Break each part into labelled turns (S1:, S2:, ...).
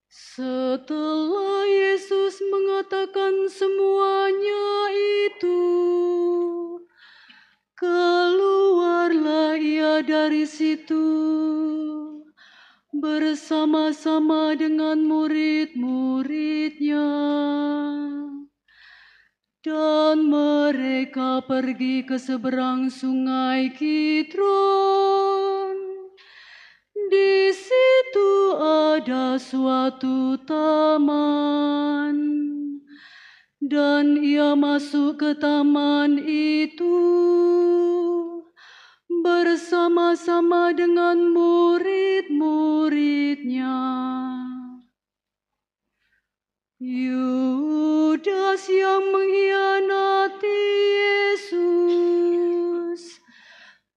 S1: Setelah Yesus mengatakan semuanya itu, keluarlah ia dari situ bersama-sama dengan murid-muridnya. Dan mereka pergi ke seberang sungai Kidron. Di situ ada suatu taman, dan ia masuk ke taman itu bersama-sama dengan murid-muridnya. Yudas yang mengkhianati Yesus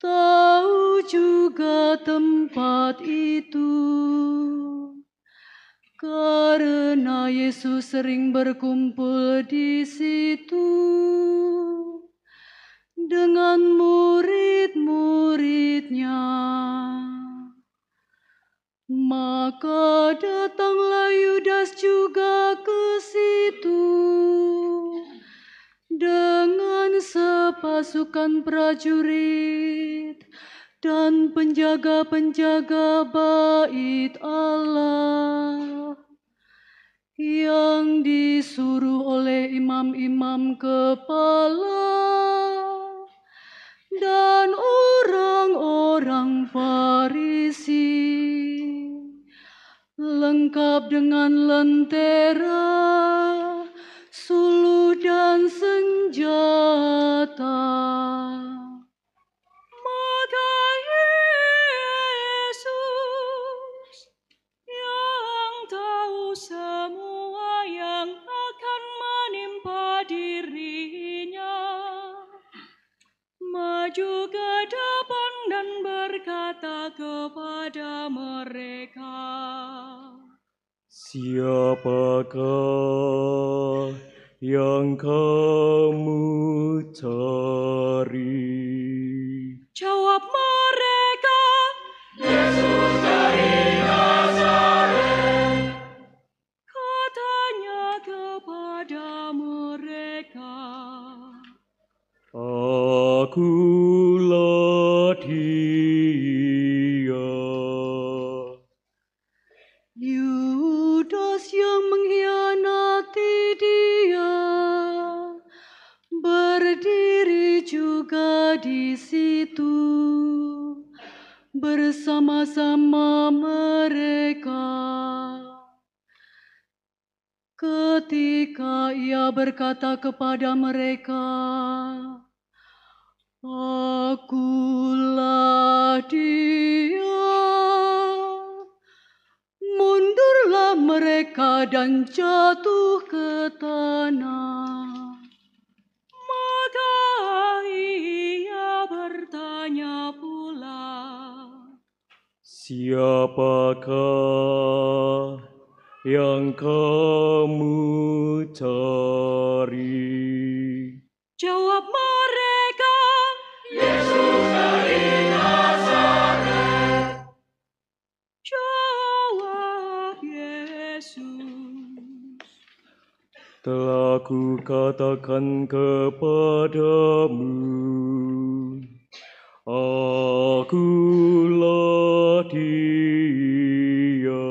S1: tahu juga tempat itu, karena Yesus sering berkumpul di situ dengan murid-muridnya. Maka datanglah Yudas juga ke situ dengan sepasukan prajurit dan penjaga-penjaga bait Allah yang disuruh oleh imam-imam kepala dan orang-orang Farisi, lengkap dengan lentera, suluh dan senjata.
S2: Maka Yesus yang tahu semua yang akan menimpa dirinya, maju ke depan dan berkata kepada mereka,
S3: "Siapakah yang kamu cari?"
S2: Jawab mereka,
S4: "Yesus dari Nazaret."
S2: Katanya kepada mereka,
S3: "Akulah dia."
S1: Yudas yang mengkhianati dia berdiri juga di situ bersama-sama mereka. Ketika ia berkata kepada mereka, "Akulah dia," mundurlah mereka dan jatuh ke tanah.
S2: maka ia bertanya pula,
S3: "Siapakah yang kamu cari?"
S2: Jawab mereka,
S4: "Yesus dari Nazaret."
S2: Jawab Yesus,
S3: "Telah kukatakan kepadamu, akulah dia.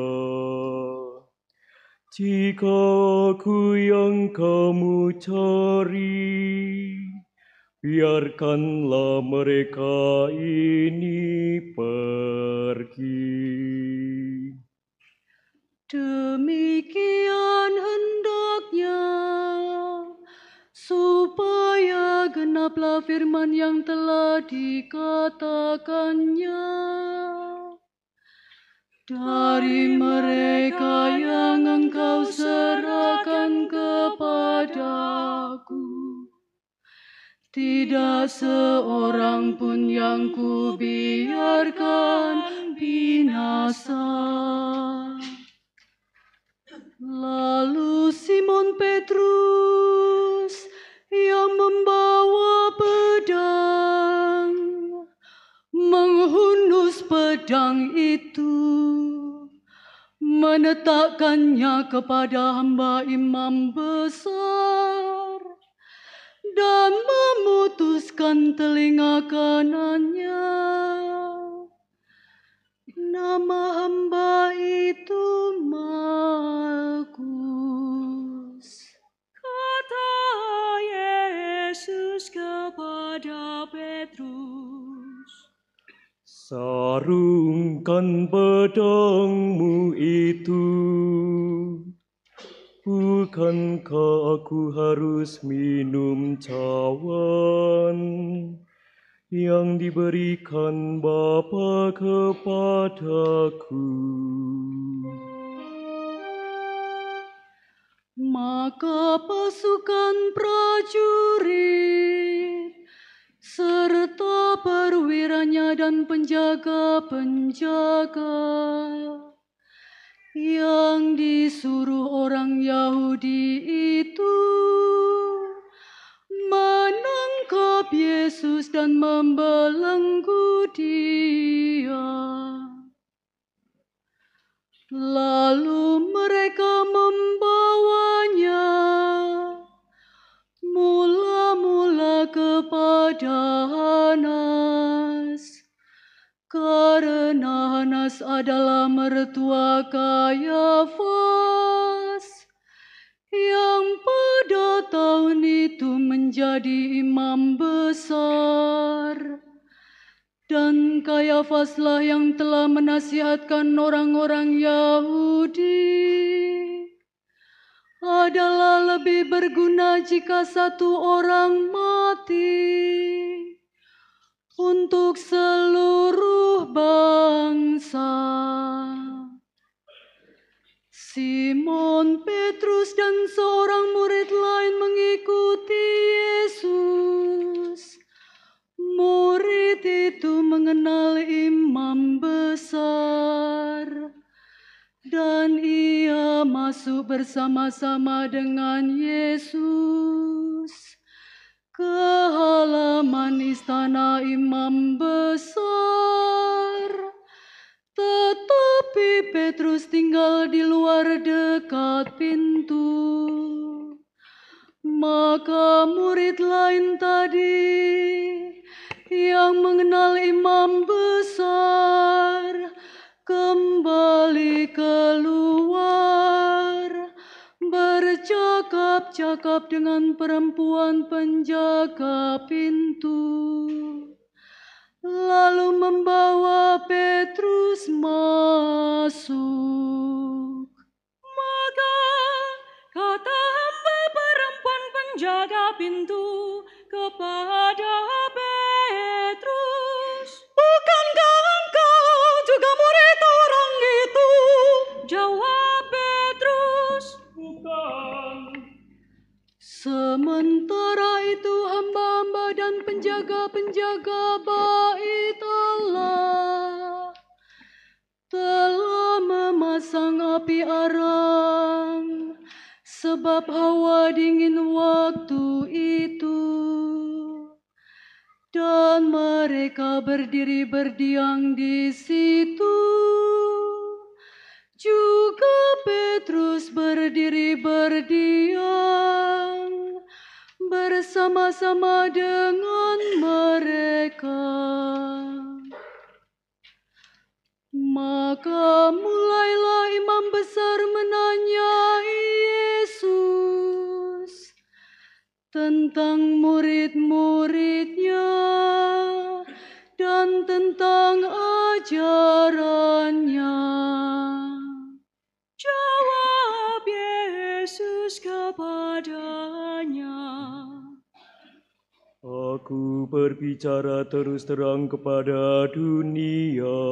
S3: Jika aku yang kamu cari, biarkanlah mereka ini pergi."
S1: Demikian hendaknya supaya genaplah firman yang telah dikatakannya, "Dari mereka yang engkau serahkan kepadaku, tidak seorang pun yang kubiarkan binasa." Lalu Simon Petrus yang membawa pedang menghunus pedang itu, menetapkan meletakkannya kepada hamba imam besar dan memutuskan telinga kanannya. Nama hamba itu Malkus.
S2: Kata Yesus kepada Petrus,
S3: sarungkan pedangmu itu. Bukankah aku harus minum cawan yang diberikan Bapa kepadaku?
S1: Maka pasukan prajurit serta perwiranya dan penjaga-penjaga yang disuruh orang Yahudi itu menangkap Yesus dan membelenggu Dia. Lalu mereka membawanya mula-mula kepada Hanas, karena Hanas adalah mertua Kayafas yang pada tahun itu menjadi imam besar. Dan Kayafaslah yang telah menasihatkan orang-orang Yahudi adalah lebih berguna jika satu orang mati untuk seluruh bangsa. Simon Petrus dan seorang murid lain mengikuti Yesus. Murid itu mengenal imam besar dan ia masuk bersama-sama dengan Yesus ke halaman istana imam besar. Tetapi Petrus tinggal di luar dekat pintu. Maka murid lain tadi yang mengenal imam besar kembali keluar, bercakap-cakap dengan perempuan penjaga pintu, lalu membawa Petrus masuk.
S2: maka kata hamba perempuan penjaga pintu kepada Petrus,
S1: Bukankah engkau juga murid orang itu?
S2: jawab Petrus,
S3: Bukan.
S1: Sementara itu hamba-hamba dan penjaga-penjaga bait Allah telah memasang api arang sebab hawa dingin waktu itu. Dan mereka berdiri berdiam di situ. Juga Petrus berdiri berdiam bersama-sama dengan mereka. Maka mulailah imam besar menanyai Yesus tentang murid-muridnya dan tentang ajarannya.
S2: jawab Yesus kepadanya,
S3: Aku berbicara terus terang kepada dunia.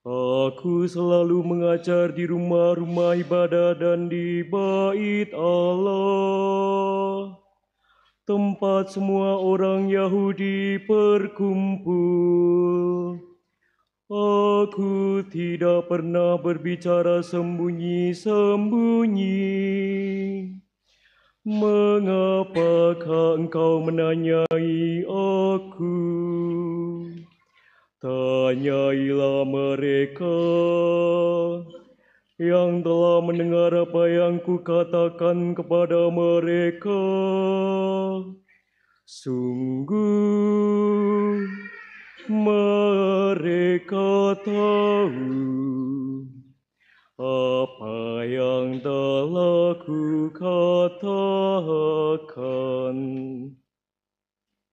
S3: Aku selalu mengajar di rumah-rumah ibadah dan di bait Allah, tempat semua orang Yahudi berkumpul. Aku tidak pernah berbicara sembunyi-sembunyi. Mengapakah engkau menanyai aku? Tanyailah mereka. yang telah mendengar apa yang kukatakan kepada mereka. Sungguh mereka tahu apa yang telah kukatakan.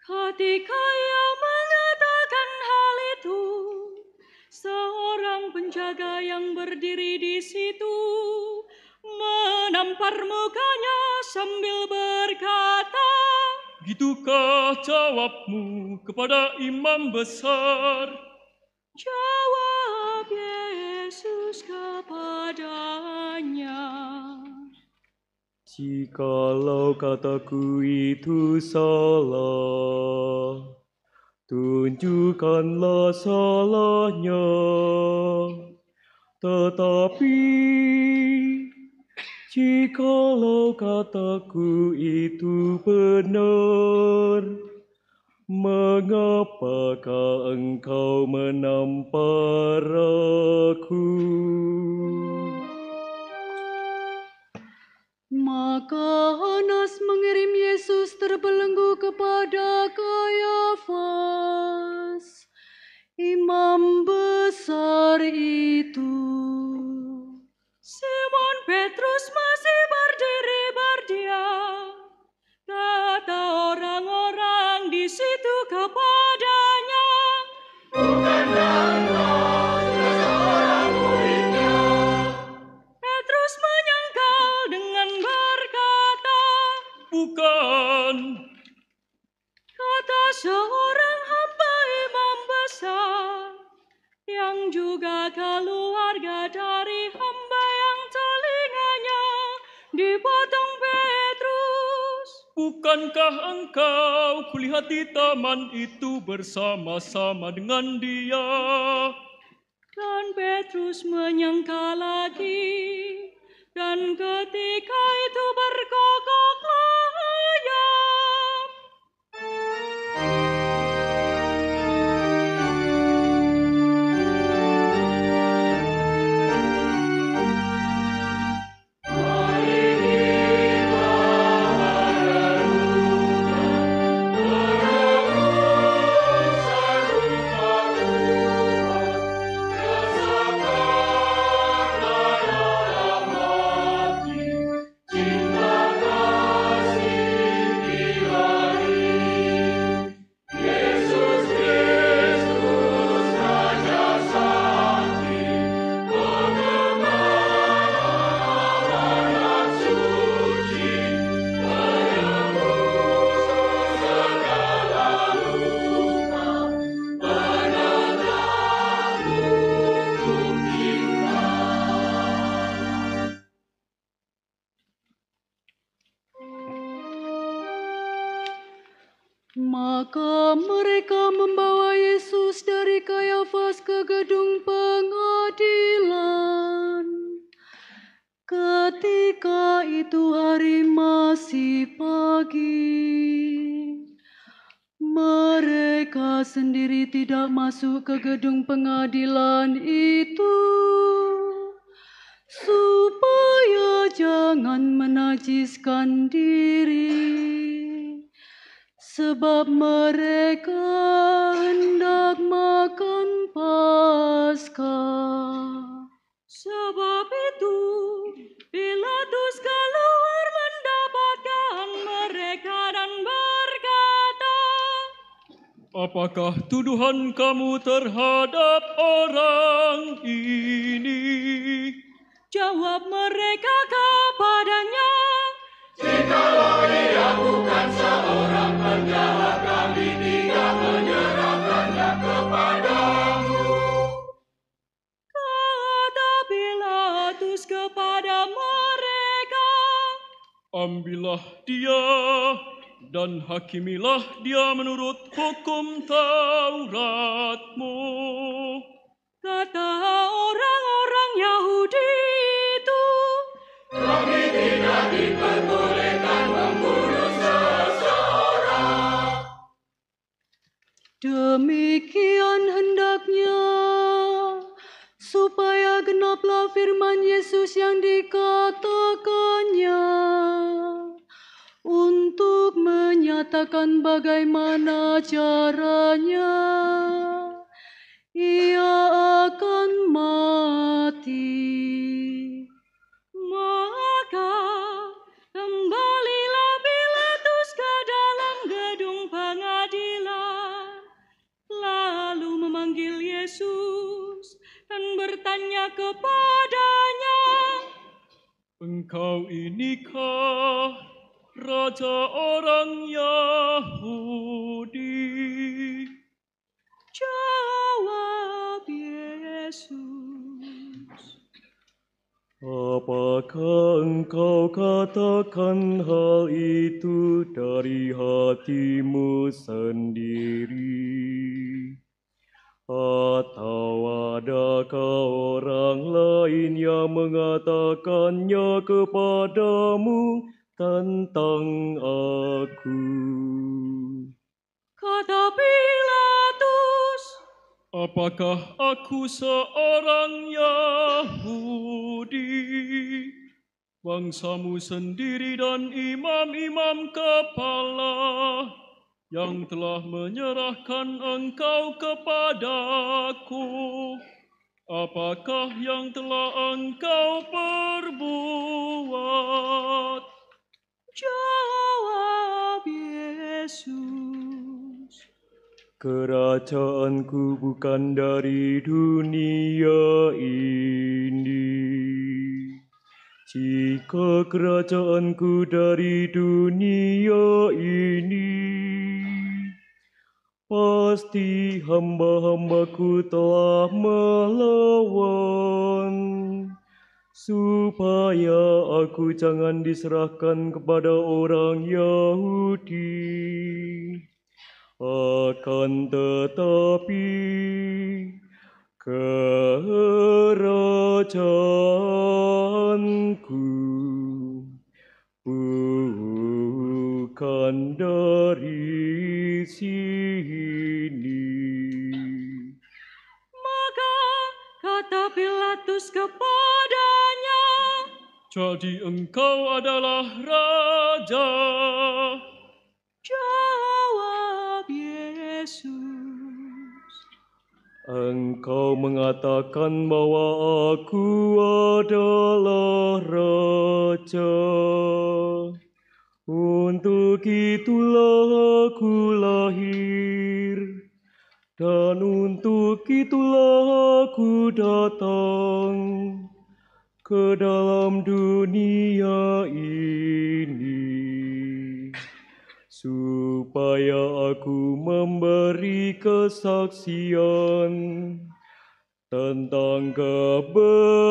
S2: Ketika ia mengatakan hal itu, seorang penjaga yang berdiri di situ menampar mukanya sambil berkata,
S5: "Gitukah jawabmu kepada imam besar?"
S2: Jawab Yesus kepadanya,
S3: Jikalau kataku itu salah, tunjukkanlah salahnya. Tetapi jikalau kataku itu benar, mengapakah engkau menampar aku?
S1: Maka Hanas mengirim Yesus terbelenggu kepada Kayafas, imam besar itu.
S2: Simon Petrus masih berdiri berdiam. Kata orang-orang di situ kepadanya,
S4: Bukankah engkau juga seorang muridnya?
S2: Petrus menyangkal dengan berkata,
S5: "Bukan."
S2: kata seorang hamba imam besar, yang juga keluarga dari hamba yang telinganya dipotong Petrus.
S5: Bukankah engkau kulihat di taman itu bersama-sama dengan dia?
S2: Dan Petrus menyangka lagi, dan ketika itu berkokoklah ayam.
S1: Maka mereka membawa Yesus dari Kayafas ke gedung pengadilan. Ketika itu hari masih pagi. Mereka sendiri tidak masuk ke gedung pengadilan itu, supaya jangan menajiskan diri. Sebab mereka hendak makan Paskah.
S2: Sebab itu Pilatus keluar mendapatkan mereka dan berkata,
S5: Apakah tuduhan kamu terhadap orang ini?
S2: jawab mereka kepadanya,
S4: Jikalau ia bukan seorang penjahat, kami tidak menyerahkannya kepadamu.
S2: kata Pilatus kepada mereka,
S5: Ambillah dia dan hakimilah dia menurut hukum Tauratmu.
S2: kata orang-orang Yahudi itu,
S4: Kami tidak diperbolehkan membunuh seseorang.
S1: Demikian hendaknya supaya genaplah firman Yesus yang dikatakannya untuk menyatakan bagaimana caranya ia akan mati.
S2: Maka kembalilah Pilatus ke dalam gedung pengadilan, lalu memanggil Yesus dan bertanya kepadanya,
S5: "Engkau inikah Raja orang Yahudi?"
S2: Jawab Yesus,
S3: Apakah engkau katakan hal itu dari hatimu sendiri? Atau adakah orang lain yang mengatakannya kepadamu tentang aku?
S2: kata Pilatus,
S5: Apakah aku seorang Yahudi? Bangsamu sendiri dan imam-imam kepala yang telah menyerahkan engkau kepadaku. Apakah yang telah engkau perbuat?
S2: jawab Yesus,
S3: Kerajaanku bukan dari dunia ini. Jika kerajaanku dari dunia ini, pasti hamba-hambaku telah melawan, supaya aku jangan diserahkan kepada orang Yahudi. Akan tetapi kerajaanku bukan dari sini.
S2: maka kata Pilatus kepadanya,
S5: Jadi engkau adalah raja.
S2: jawab Yesus,
S3: Engkau mengatakan bahwa aku adalah raja. Untuk itulah aku lahir, dan untuk itulah aku datang ke dalam dunia ini, supaya aku memberi kesaksian tentang kebenaran.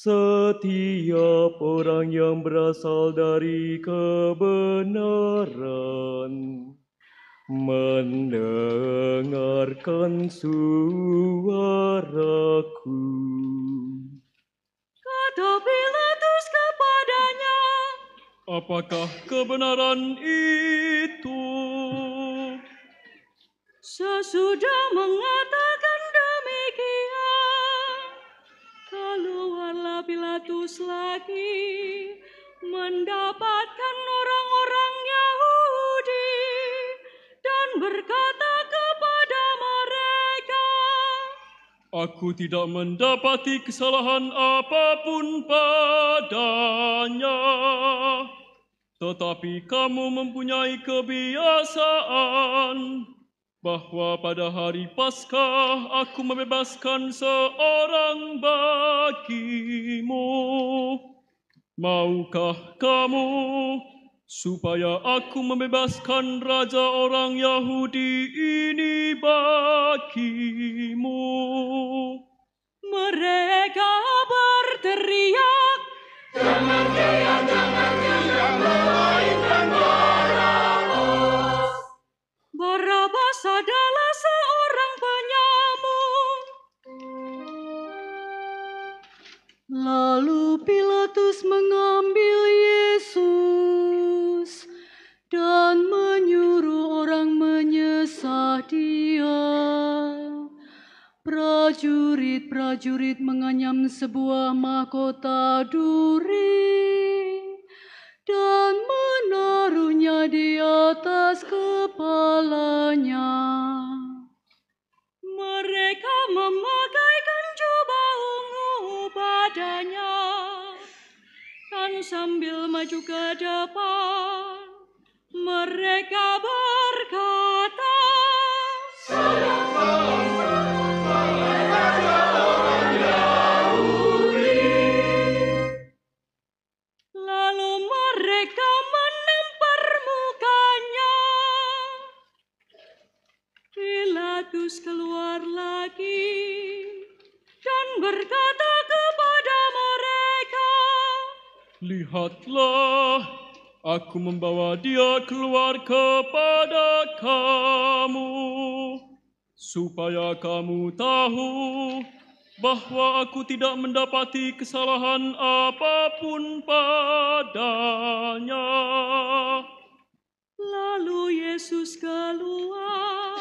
S3: Setiap orang yang berasal dari kebenaran mendengarkan suaraku.
S2: kata Pilatus kepadanya,
S5: Apakah kebenaran itu?
S2: sesudah mengatakan demikian, keluarlah Pilatus lagi mendapatkan orang-orang Yahudi dan berkata kepada mereka,
S5: Aku tidak mendapati kesalahan apapun padanya. Tetapi kamu mempunyai kebiasaan bahwa pada hari Paskah aku membebaskan seorang bagimu. Maukah kamu supaya aku membebaskan raja orang Yahudi ini bagimu?
S2: mereka berteriak,
S4: Jangan dia, melainkan Barabas.
S2: Barabas adalah seorang penyamun.
S1: Lalu Pilatus mengambil Yesus dan menyuruh orang menyesah Dia. Prajurit-prajurit menganyam sebuah mahkota duri dan menaruhnya di atas kepalanya.
S2: Mereka memakaikan jubah ungu padanya, dan sambil maju ke depan, mereka berkata, lalu mereka menampar mukanya. Pilatus keluar lagi dan berkata kepada mereka,
S5: Lihatlah, aku membawa dia keluar kepada kamu, supaya kamu tahu bahwa aku tidak mendapati kesalahan apapun padanya.
S2: Lalu Yesus keluar,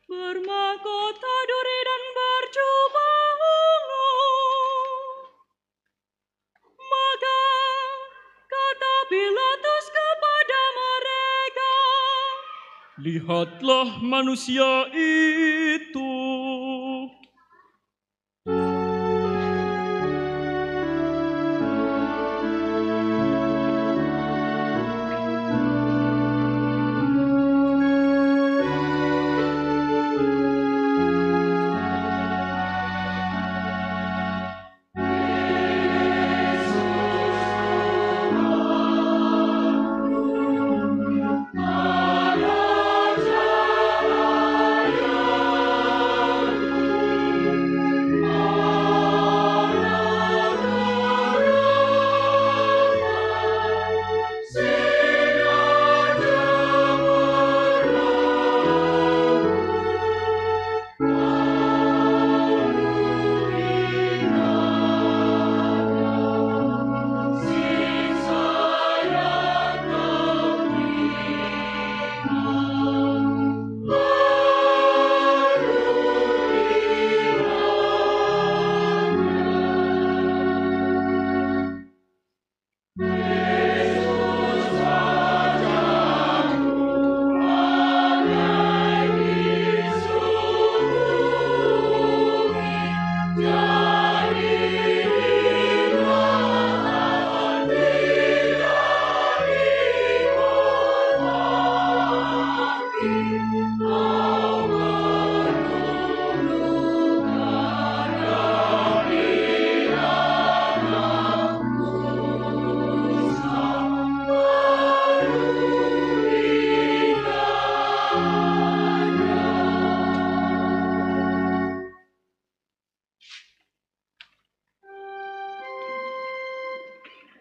S2: bermahkota duri dan berjubah ungu. Maka kata Pilatus kepada mereka,
S5: Lihatlah manusia itu.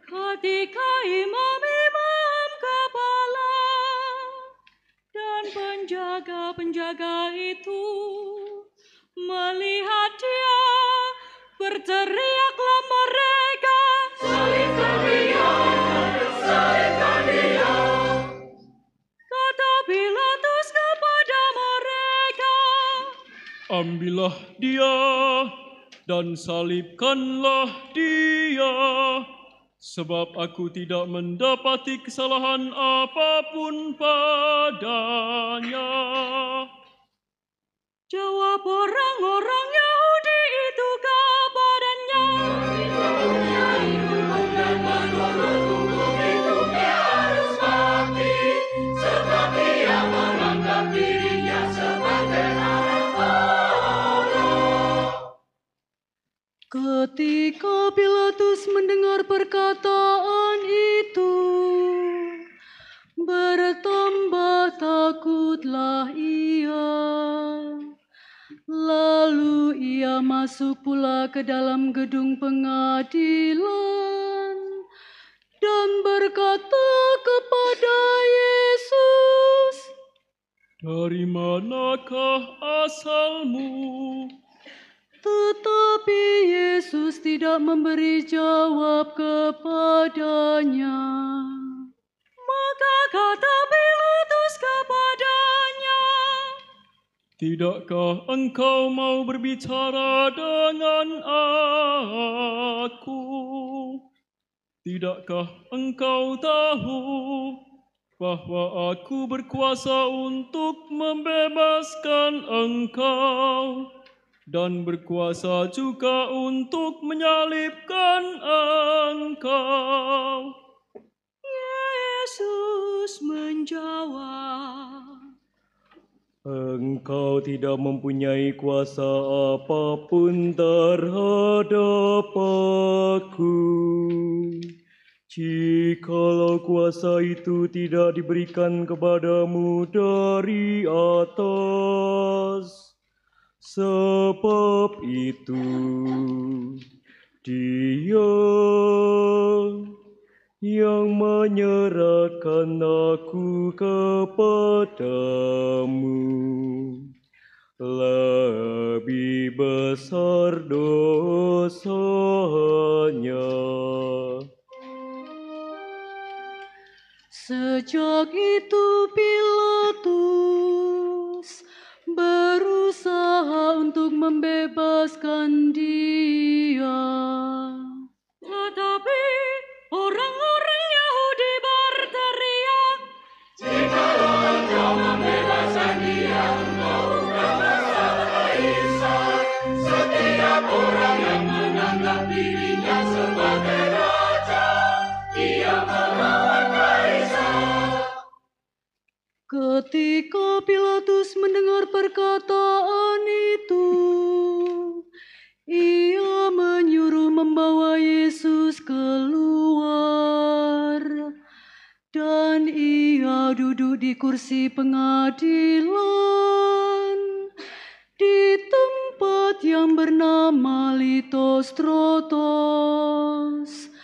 S2: ketika imam-imam kepala dan penjaga-penjaga itu melihat dia, berteriaklah mereka,
S4: Salibkan dia, salibkan dia.
S2: kata Pilatus kepada mereka,
S5: Ambillah dia dan salibkanlah dia, sebab aku tidak mendapati kesalahan apapun padanya.
S2: jawab orang-orang Yahudi itu kepadanya,
S4: Dan menurut hukum itu dia harus mati, sebab dia menganggap dirinya sebagai anak Allah.
S1: Ketika Pilatus mendengar perkataan itu, bertambah takutlah ia. Lalu ia masuk pula ke dalam gedung pengadilan dan berkata kepada Yesus,
S5: Dari manakah asalmu?
S1: tetapi Yesus tidak memberi jawab kepadanya.
S2: maka kata Pilatus kepadanya,
S5: Tidakkah engkau mau berbicara dengan aku? Tidakkah engkau tahu bahwa aku berkuasa untuk membebaskan engkau dan berkuasa juga untuk menyalibkan engkau?
S2: Yesus menjawab,
S3: Engkau tidak mempunyai kuasa apapun terhadap aku. Jikalau kuasa itu tidak diberikan kepadamu dari atas, sebab itu Dia yang menyerahkan aku kepadamu. Lebih besar dosanya.
S1: Sejak itu Pilatus berusaha untuk membebaskan dia.
S2: tetapi orang-orang Yahudi berteriak,
S4: Jikalau engkau membebaskan dia, engkau bukan masalah Kaisar. Setiap orang yang menganggap dirinya sebagai raja, dia melawan Kaisar.
S1: Ketika Pilatus mendengar perkataan itu, ia menyuruh membawa Yesus keluar, dan ia duduk di kursi pengadilan di tempat yang bernama Litostrotos,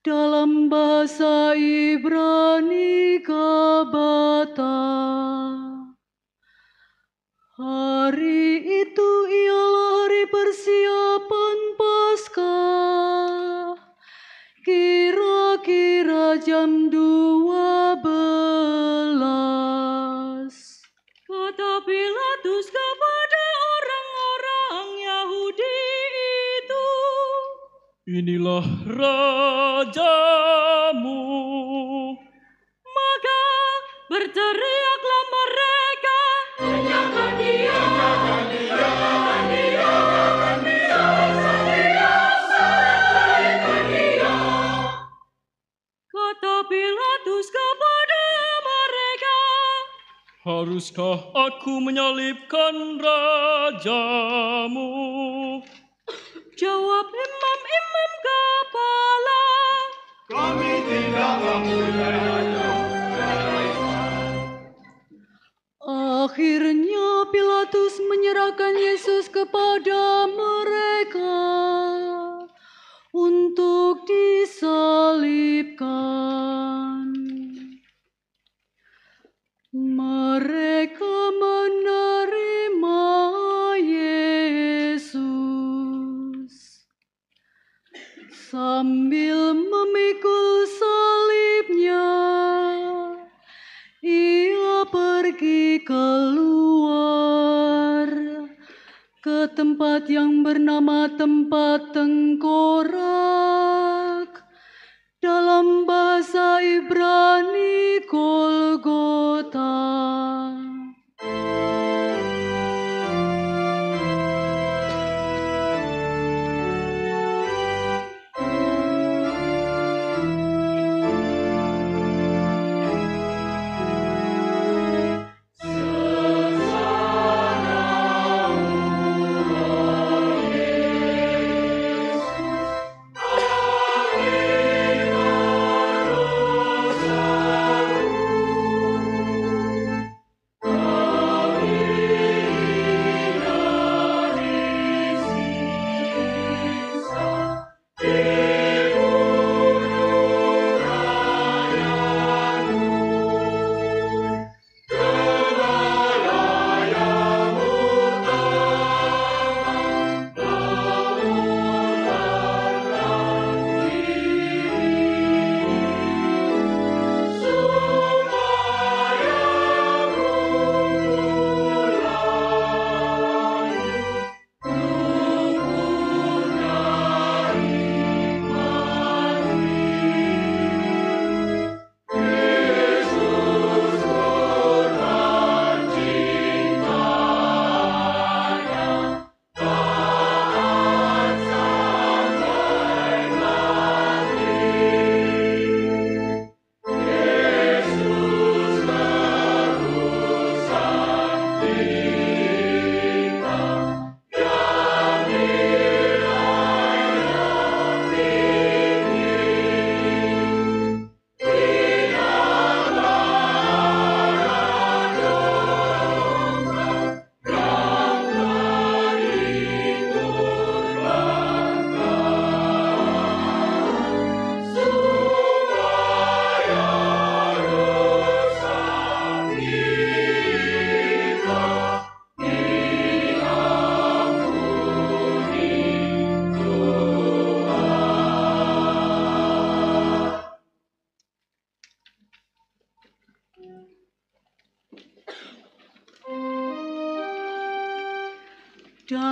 S1: dalam bahasa Ibrani Gabata. Hari itu ialah hari persiapan Paskah, kira-kira jam 12.
S2: kata Pilatus kepada orang-orang Yahudi itu,
S5: Inilah rajamu.
S2: maka berteriaklah mereka,
S4: Nyalakan dia, nyalakan dia, nyalakan dia, nyalakan dia, salibkan dia.
S2: kata Pilatus kepada mereka,
S5: Haruskah aku menyalibkan rajamu?
S2: jawab imam-imam kepala,
S4: Kami tidak mempunyai raja.
S1: Akhirnya Pilatus menyerahkan Yesus kepada mereka untuk disalibkan. Mereka menerima Yesus sambil memikul salibnya. Ia pergi keluar ke tempat yang bernama tempat tengkorak, dalam bahasa Ibrani Golgota.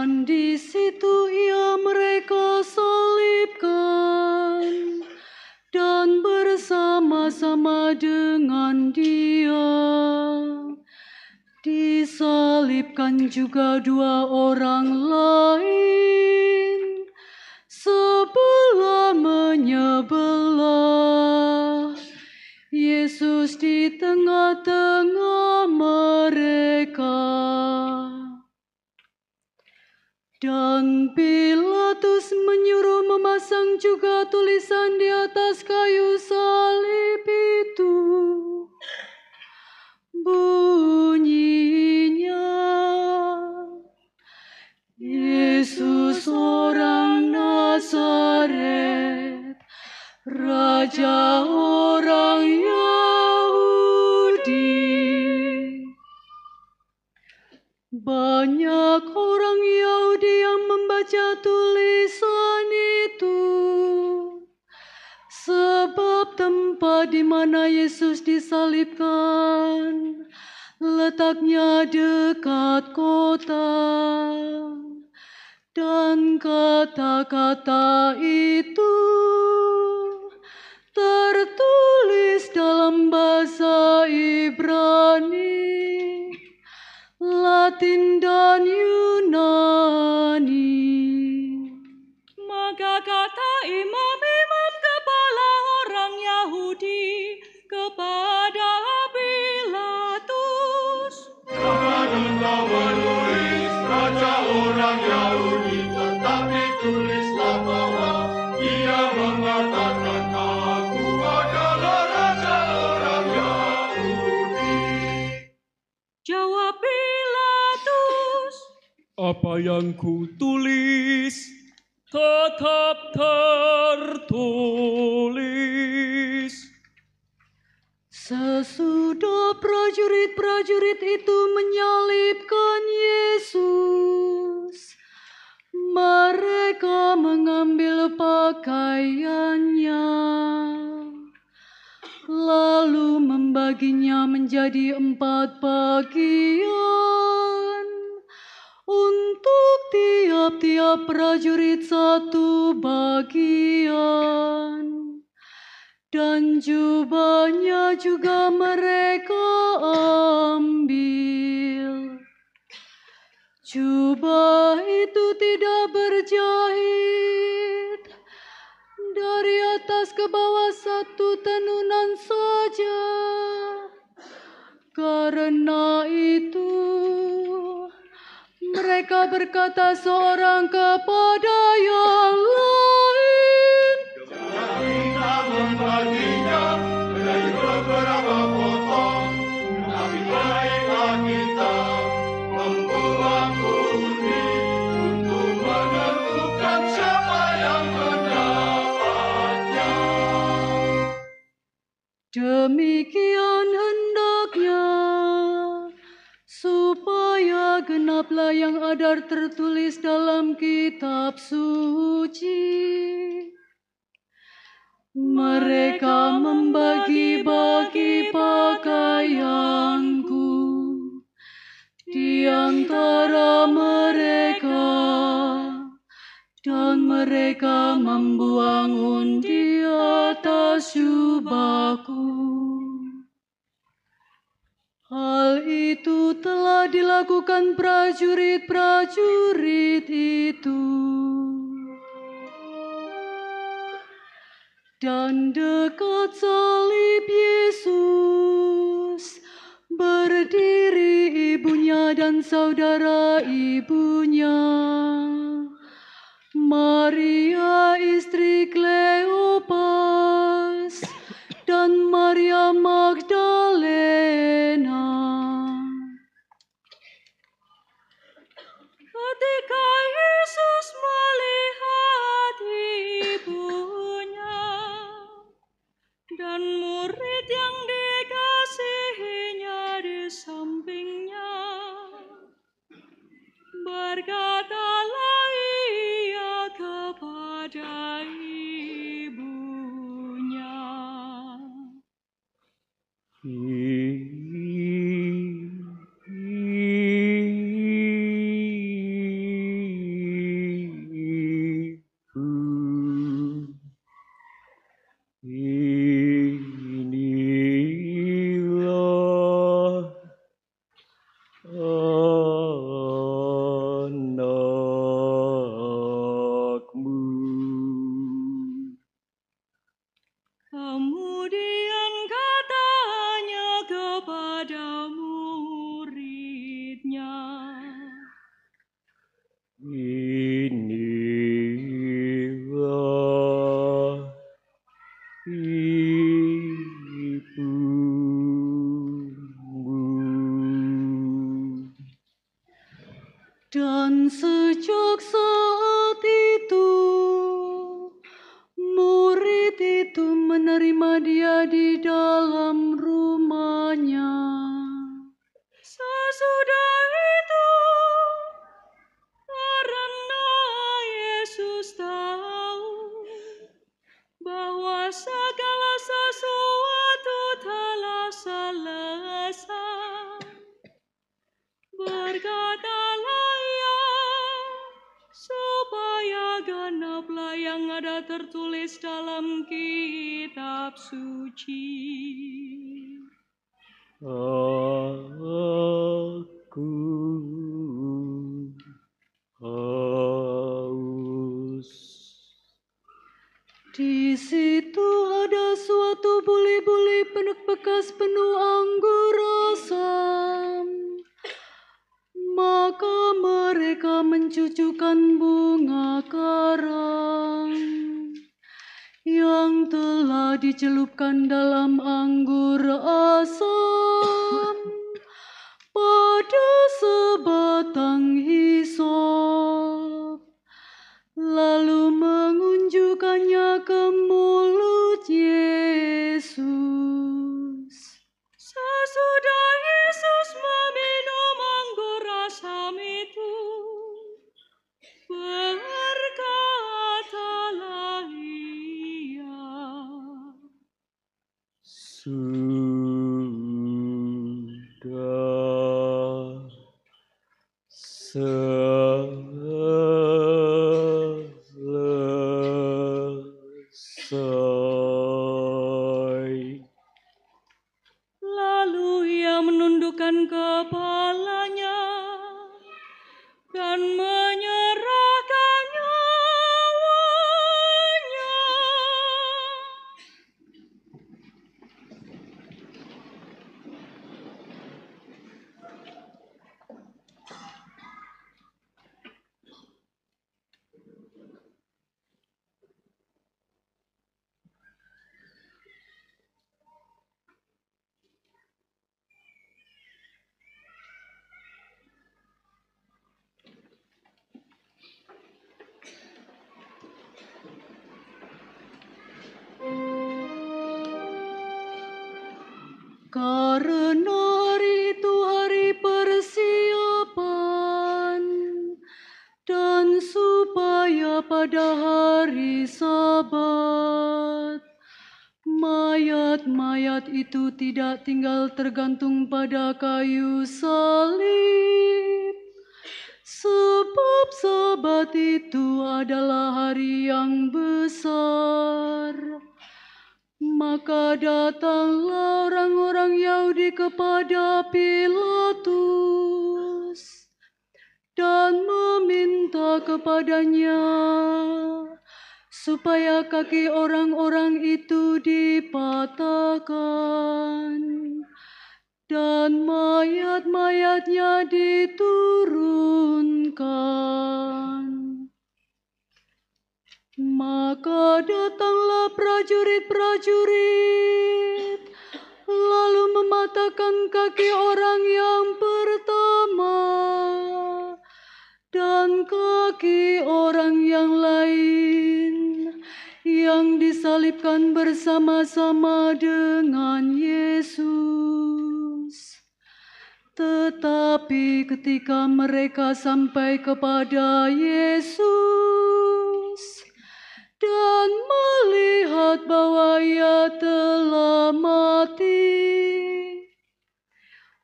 S1: Dan di situ ia mereka salibkan dan bersama-sama dengan dia disalibkan juga dua orang lain sebelah menyebelah, Yesus di tengah-tengah mereka. Dan Pilatus menyuruh memasang juga tulisan di atas kayu salib itu. Bunyinya, Yesus orang Nazaret, Raja orang Yahudi. Banyak orang Yahudi yang membaca tulisan itu, sebab tempat di mana Yesus disalibkan letaknya dekat kota. Dan kata-kata itu tertulis dalam bahasa Ibrani, Latin dan Yunani.
S2: Maka kata imam-imam kepala orang Yahudi kepada Pilatus,
S4: Jangan engkau menulis Raja orang Yahudi, tetapi tulislah bahwa ia mengatakan aku adalah Raja orang Yahudi.
S2: jawab Pilatus,
S5: Apa yang kutulis tetap tertulis.
S1: Sesudah prajurit-prajurit itu menyalibkan Yesus, mereka mengambil pakaiannya, lalu membaginya menjadi 4 bagian, untuk tiap-tiap prajurit 1 bagian. Dan jubahnya juga mereka ambil. Jubah itu tidak berjahit, dari atas ke bawah 1 tenunan saja. Karena itu mereka berkata seorang kepada yang lain,
S4: Kita membaginya menjadi beberapa potong, tetapi baiklah kita membuang undi untuk menentukan siapa yang mendapatnya.
S1: demikian hendaknya, supaya genaplah yang ada tertulis dalam kitab suci. Mereka membagi-bagi pakaianku di antara mereka, dan mereka membuang undi atas jubahku. Hal itu telah dilakukan prajurit-prajurit itu. Dan dekat salib Yesus berdiri ibunya dan saudara ibunya, Maria istri Kleopas dan Maria Magdalena.
S2: ketika Yesus melihat ibunya dan murid yang dikasihinya di sampingnya, berkatalah ia kepada genaplah yang ada tertulis dalam kitab suci.
S3: Aku haus.
S1: Di situ ada suatu buli-buli bekas penuh anggur asam. Maka mereka mencucukkan bunga karang yang telah dicelupkan dalam anggur asam pada sebatang hisop, lalu mengunjukkannya ke mulut Yesus.
S2: Sesudah Yesus meminum anggur asam itu, berkatalah Ia,
S3: Sudah selesai.
S2: lalu Ia menundukkan kepalanya dan menyerahkan nyawanya.
S1: Karena hari itu hari persiapan, dan supaya pada hari Sabat mayat-mayat itu tidak tinggal tergantung pada kayu salib, sebab Sabat itu adalah hari yang besar. Maka datanglah orang-orang Yahudi kepada Pilatus dan meminta kepadanya supaya kaki orang-orang itu dipatahkan dan mayat-mayatnya diturunkan. Maka datanglah prajurit-prajurit, lalu mematahkan kaki orang yang pertama dan kaki orang yang lain yang disalibkan bersama-sama dengan Yesus. Tetapi ketika mereka sampai kepada Yesus dan melihat bahwa Ia telah mati,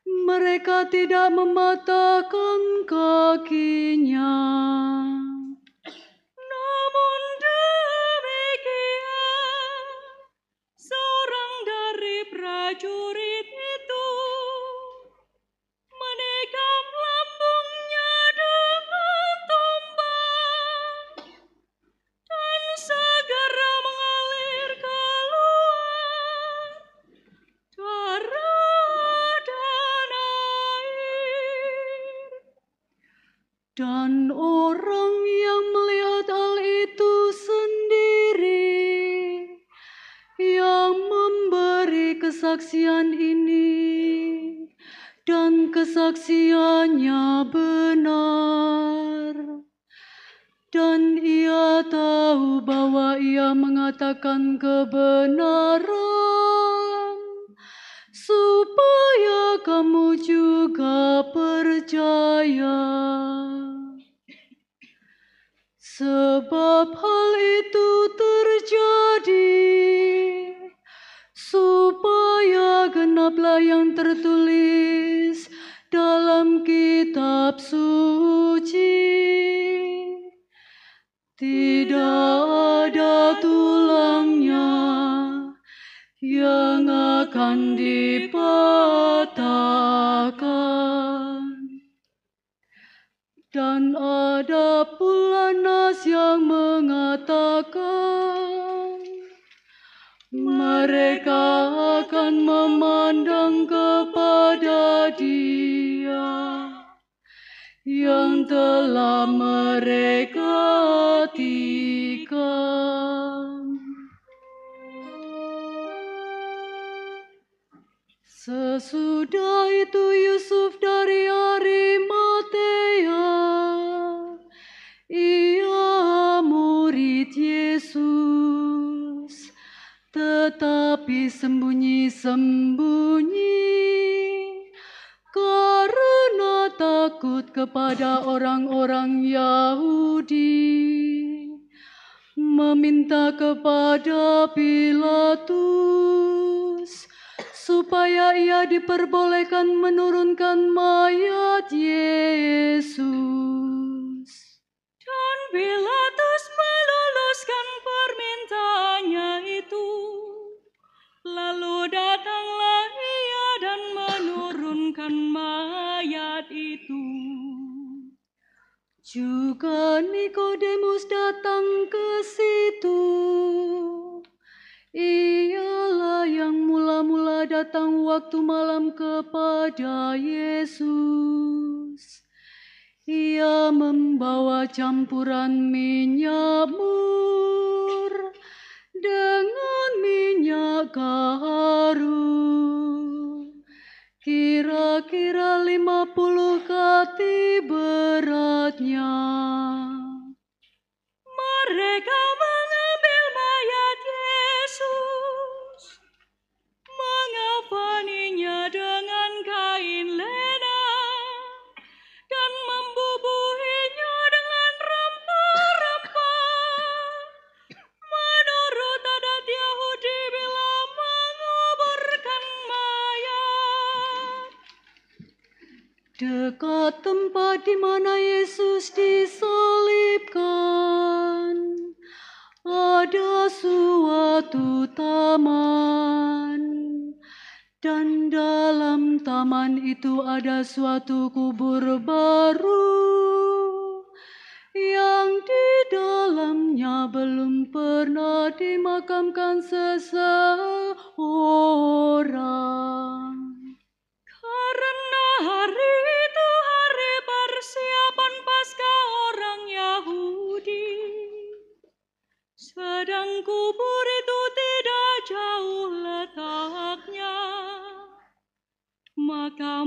S1: mereka tidak mematahkan kakinya.
S2: Namun demikian, seorang dari prajurit itu menikam lambungnya dengan tombak, dan segera mengalir keluar darah dan air.
S1: Dan orang yang melihat hal itu sendiri, yang memberi kesaksian ini, dan kesaksiannya benar, dan ia tahu bahwa ia mengatakan kebenaran, supaya kamu juga percaya. Sebab hal itu terjadi supaya genaplah yang tertulis dalam kitab suci. tidak ada tulangnya yang akan dipatahkan. Dan ada pula nas yang mengatakan, mereka akan memandang kepada Dia yang telah mereka tikam. Sesudah itu Yusuf dari Arimatea, ia murid Yesus, tetapi sembunyi-sembunyi karena takut kepada orang-orang Yahudi, meminta kepada Pilatus supaya ia diperbolehkan menurunkan mayat Yesus.
S2: Dan Pilatus meluluskan permintaannya itu. Lalu datanglah ia dan menurunkan mayat itu.
S1: Juga Nikodemus datang ke situ. Ialah yang mula-mula datang waktu malam kepada Yesus. Ia membawa campuran minyak mur dengan minyak gaharu, kira-kira 50 kati beratnya.
S2: Mereka mengambil mayat Yesus, mengafaninya dengan kain lena, dan membubuhinya dengan rempah-rempah. Menurut adat Yahudi bila menguburkan mayat.
S1: Dekat tempat di mana Yesus disalibkan, ada suatu taman, dan dalam taman itu ada suatu kubur baru yang di dalamnya belum pernah dimakamkan seseorang.
S2: Karena hari itu hari persiapan Paskah orang Yahudi, sedang kubur itu tidak jauh letaknya, maka